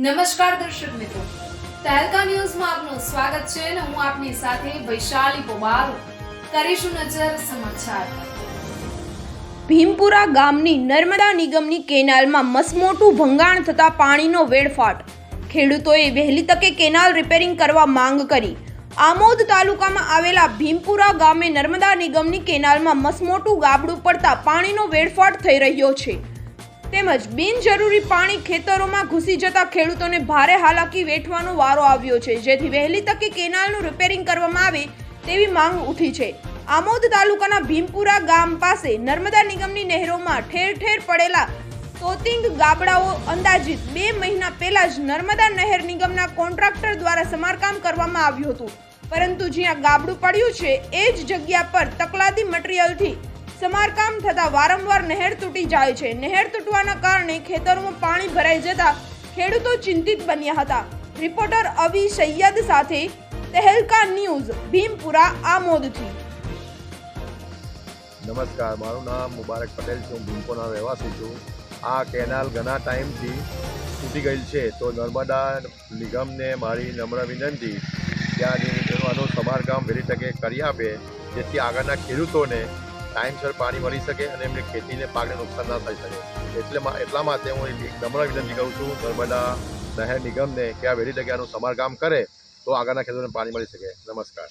નમસ્કાર દર્શક મિત્રો, તહેલકા ન્યૂઝમાં આપનું સ્વાગત છે અને હું આપની સાથે વૈશાલી પોબાર. કરીશું નજર સમાચાર. ભીમપુરા ગામની નર્મદા નિગમની કેનાલમાં મસમોટું ભંગાણ થતા પાણીનો વેડફાટ. ખેડૂતોએ વહેલી તકે કેનાલ રિપેરિંગ કરવા માંગ કરી. આમોદ તાલુકામાં આવેલા ભીમપુરા ગામે નર્મદા નિગમની કેનાલમાં મસમોટું ગાબડું પડતા પાણીનો વેડફાટ થઈ રહ્યો છે. તેમજ બિનજરૂરી પાણી ખેતરોમાં ઘૂસી જતા ખેડૂતોને ભારે હાલાકી વેઠવાનો વારો આવ્યો છે, જેથી વહેલી તકે કેનાલનું રિપેરિંગ કરવામાં આવે તેવી માંગ ઉઠી છે. આમોદ તાલુકાના ભીમપુરા ગામ પાસે નર્મદા નિગમની નહેરોમાં ઠેર ઠેર પડેલા તોતિંગ ગાબડાઓ અંદાજિત 2 મહિના પહેલા જ નર્મદા નહેર નિગમના કોન્ટ્રાક્ટર દ્વારા સમારકામ કરવામાં આવ્યું હતું, પરંતુ જ્યાં ગાબડું પડ્યું છે એ જ જગ્યા પર તકલાદી મટીરીયલથી સમારકામ થતા વારંવાર નહેર તૂટી જાય છે. નહેર તૂટવાના કારણે ખેતરોમાં પાણી ભરાઈ જતા ખેડૂતો ચિંતિત બન્યા હતા. રિપોર્ટર અવી સૈયદ સાથે તહેલકા ન્યૂઝ, ભીમપુરા, આમોદથી. નમસ્કાર, મારું નામ મુબારક પટેલ છે. હું ભીમપુરાનો રહેવાસી છું. આ કેનાલ ઘણા ટાઈમથી તૂટી ગયેલ છે, તો નર્મદા નિગમને મારી નમ્ર વિનંતી ત્યાં આનું સમારકામ વહેલી તકે કરી આપે, જેથી આગળના ખેડૂતોને ટાઈમસર પાણી મળી શકે અને એમની ખેતીને પાકને નુકસાન ના થઈ શકે. એટલા માટે હું એક નમ્ર વિનંતી કરું છું નર્મદા નહેર નિગમને કે આ વહેલી તકે આનું સમારકામ કરે તો આગળના ખેડૂતોને પાણી મળી શકે. નમસ્કાર.